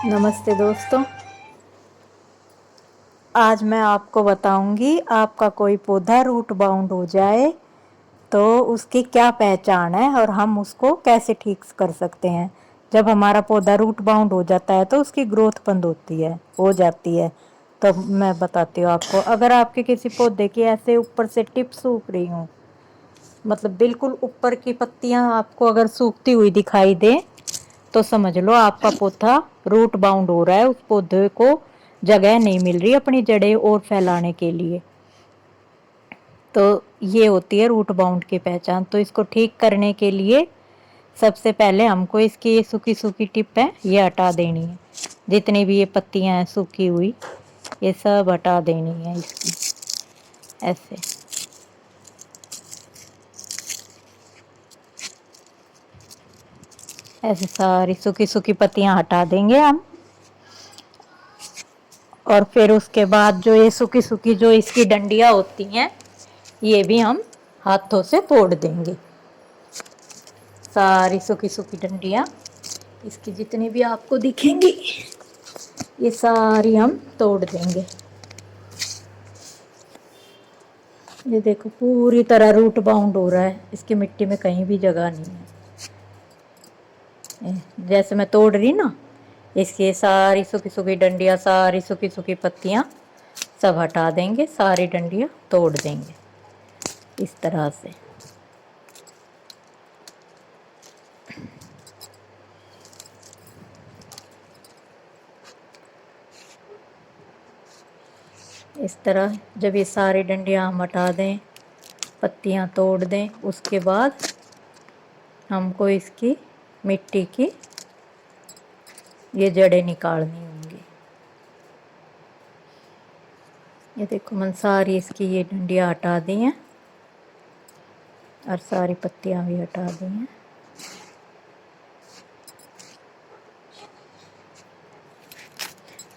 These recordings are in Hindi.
नमस्ते दोस्तों। आज मैं आपको बताऊंगी आपका कोई पौधा रूट बाउंड हो जाए तो उसकी क्या पहचान है और हम उसको कैसे ठीक कर सकते हैं। जब हमारा पौधा रूट बाउंड हो जाता है तो उसकी ग्रोथ बंद होती है हो जाती है। तो मैं बताती हूँ आपको, अगर आपके किसी पौधे की ऐसे ऊपर से टिप सूख रही हूँ, मतलब बिल्कुल ऊपर की पत्तियां आपको अगर सूखती हुई दिखाई दे तो समझ लो आपका पौधा रूट बाउंड हो रहा है। उस पौधे को जगह नहीं मिल रही अपनी जड़ें और फैलाने के लिए। तो ये होती है रूट बाउंड की पहचान। तो इसको ठीक करने के लिए सबसे पहले हमको इसकी ये सूखी सूखी टिप है ये हटा देनी है। जितनी भी ये पत्तियां हैं सूखी हुई ये सब हटा देनी है इसकी। ऐसे ऐसे सारी सूखी सूखी पत्तियां हटा देंगे हम। और फिर उसके बाद जो ये सूखी सूखी जो इसकी डंडियां होती हैं ये भी हम हाथों से तोड़ देंगे। सारी सूखी सूखी डंडियां इसकी जितनी भी आपको दिखेंगी ये सारी हम तोड़ देंगे। ये देखो पूरी तरह रूट बाउंड हो रहा है, इसकी मिट्टी में कहीं भी जगह नहीं है। जैसे मैं तोड़ रही ना, इसकी सारी सूखी सूखी डंडियां सारी सूखी सूखी पत्तियां सब हटा देंगे, सारी डंडियां तोड़ देंगे इस तरह से। इस तरह जब ये सारी डंडियां हम हटा दें, पत्तियां तोड़ दें, उसके बाद हमको इसकी मिट्टी की ये जड़ें निकालनी होंगी। ये देखो मैंने सारी इसकी ये डंडियां हटा दी हैं और सारी पत्तियां भी हटा दी हैं।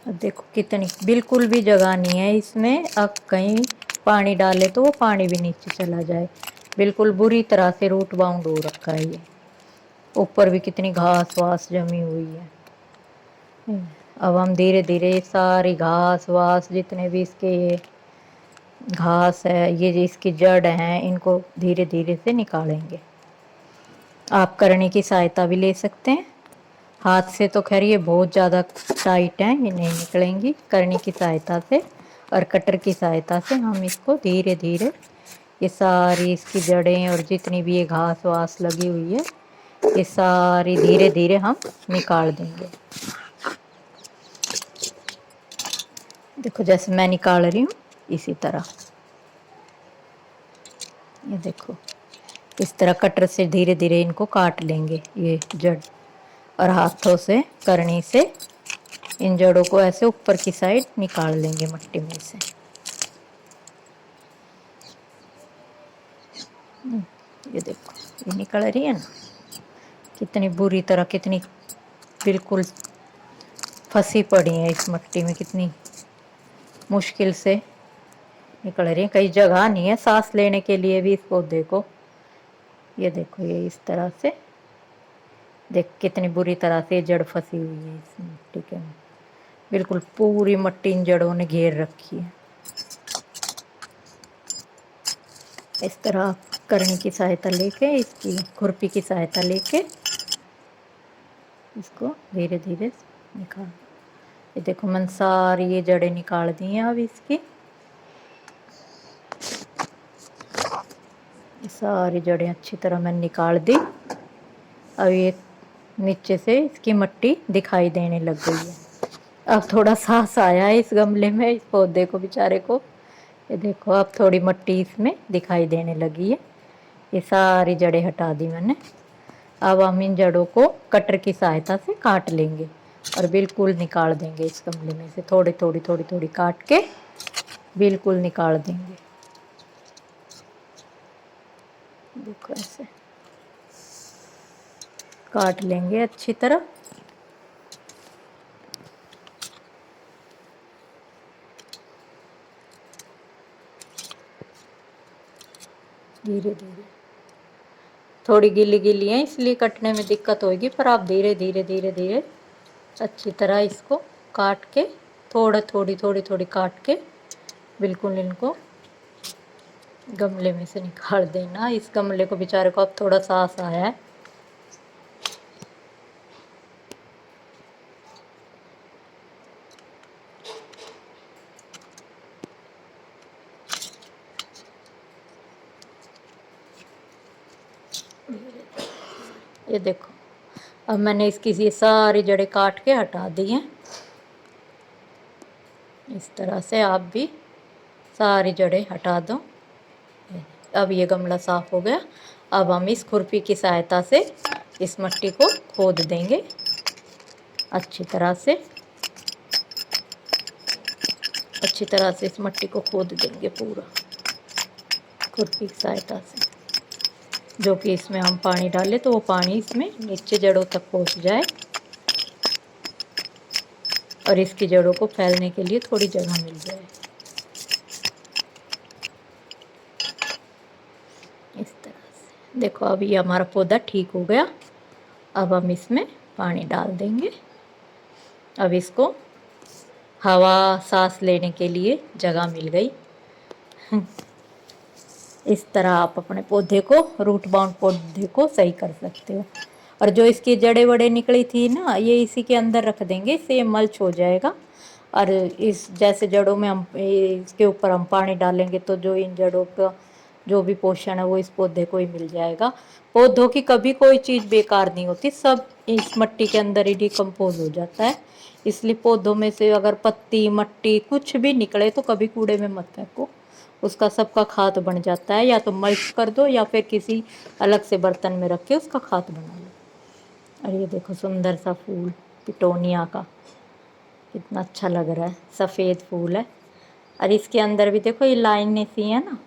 अब देखो कितनी बिल्कुल भी जगह नहीं है इसमें। अब कहीं पानी डाले तो वो पानी भी नीचे चला जाए। बिल्कुल बुरी तरह से रूट बाउंड हो रखा है ये। ऊपर भी कितनी घास वास जमी हुई है। अब हम धीरे धीरे सारी घास वास जितने भी इसके ये घास है, ये जो इसकी जड़ हैं, इनको धीरे धीरे से निकालेंगे। आप करने की सहायता भी ले सकते हैं। हाथ से तो खैर ये बहुत ज़्यादा टाइट है, ये नहीं निकलेंगी। करनी की सहायता से और कटर की सहायता से हम इसको धीरे धीरे ये सारी इसकी जड़ें और जितनी भी ये घास वास लगी हुई है ये सारी धीरे धीरे हम निकाल देंगे। देखो जैसे मैं निकाल रही हूँ इसी तरह। ये देखो इस तरह कटर से धीरे धीरे इनको काट लेंगे ये जड़, और हाथों से करनी से इन जड़ों को ऐसे ऊपर की साइड निकाल लेंगे मिट्टी में से। ये देखो ये निकल रही है ना, कितनी बुरी तरह, कितनी बिल्कुल फंसी पड़ी है इस मिट्टी में, कितनी मुश्किल से निकल रही है। कई जगह नहीं है सांस लेने के लिए भी इस पौधे को। ये देखो ये इस तरह से देख कितनी बुरी तरह से जड़ फंसी हुई है इस मिट्टी के में। बिल्कुल पूरी मिट्टी इन जड़ों ने घेर रखी है। इस तरह करने की सहायता लेके, इसकी खुरपी की सहायता लेके इसको धीरे धीरे निकाल। ये देखो मैंने सारी ये जड़ें निकाल दी हैं अब इसकी। ये सारी जड़ें अच्छी तरह मैंने निकाल दी। अब ये नीचे से इसकी मिट्टी दिखाई देने लग गई है। अब थोड़ा सांस आया है इस गमले में, इस पौधे को बेचारे को। ये देखो अब थोड़ी मिट्टी इसमें दिखाई देने लगी है। ये सारी जड़ें हटा दी मैंने। अब हम इन जड़ों को कटर की सहायता से काट लेंगे और बिल्कुल निकाल देंगे इस गमले में से। थोड़ी थोड़ी थोड़ी थोड़ी काट के बिल्कुल निकाल देंगे। देखो ऐसे काट लेंगे अच्छी तरह। धीरे धीरे, थोड़ी गीली गीली है इसलिए कटने में दिक्कत होगी, पर आप धीरे धीरे धीरे धीरे अच्छी तरह इसको काट के थोड़ी काट के बिल्कुल इनको गमले में से निकाल देना। इस गमले को बेचारे को अब थोड़ा सांस आया है। ये देखो, अब मैंने इसकी ये सारी जड़ें काट के हटा दी हैं। इस तरह से आप भी सारी जड़ें हटा दो। अब ये गमला साफ हो गया। अब हम इस खुरपी की सहायता से इस मिट्टी को खोद देंगे अच्छी तरह से। इस मिट्टी को खोद देंगे पूरा खुरपी की सहायता से, जो कि इसमें हम पानी डालें तो वो पानी इसमें नीचे जड़ों तक पहुंच जाए और इसकी जड़ों को फैलने के लिए थोड़ी जगह मिल जाए। इस तरह से देखो, अब ये हमारा पौधा ठीक हो गया। अब हम इसमें पानी डाल देंगे। अब इसको हवा सांस लेने के लिए जगह मिल गई। इस तरह आप अपने पौधे को, रूट बाउंड पौधे को सही कर सकते हो। और जो इसकी जड़ें वड़े निकली थी ना, ये इसी के अंदर रख देंगे, इससे ये मल्च हो जाएगा। और इस जैसे जड़ों में हम इसके ऊपर हम पानी डालेंगे तो जो इन जड़ों का जो भी पोषण है वो इस पौधे को ही मिल जाएगा। पौधों की कभी कोई चीज़ बेकार नहीं होती, सब इस मिट्टी के अंदर ही डिकम्पोज हो जाता है। इसलिए पौधों में से अगर पत्ती मट्टी कुछ भी निकले तो कभी कूड़े में मत फेंको, उसका सबका खाद बन जाता है। या तो मल्च कर दो या फिर किसी अलग से बर्तन में रख के उसका खाद बना लो। और ये देखो सुंदर सा फूल पिटोनिया का, कितना अच्छा लग रहा है, सफ़ेद फूल है। और इसके अंदर भी देखो ये लाइनें सी है ना,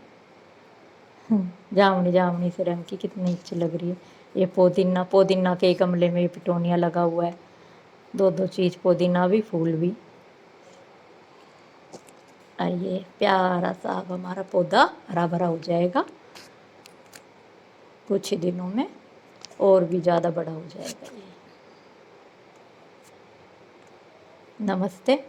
जामुनी जामुनी से रंग की, कितनी अच्छी लग रही है। ये पुदीना के गमले में ये पिटोनिया लगा हुआ है, दो चीज़, पुदीना भी फूल भी। और ये प्यारा सा अब हमारा पौधा हरा भरा हो जाएगा, कुछ ही दिनों में और भी ज़्यादा बड़ा हो जाएगा ये। नमस्ते,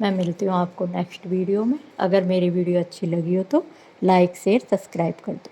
मैं मिलती हूँ आपको नेक्स्ट वीडियो में। अगर मेरी वीडियो अच्छी लगी हो तो लाइक शेयर सब्सक्राइब कर दो।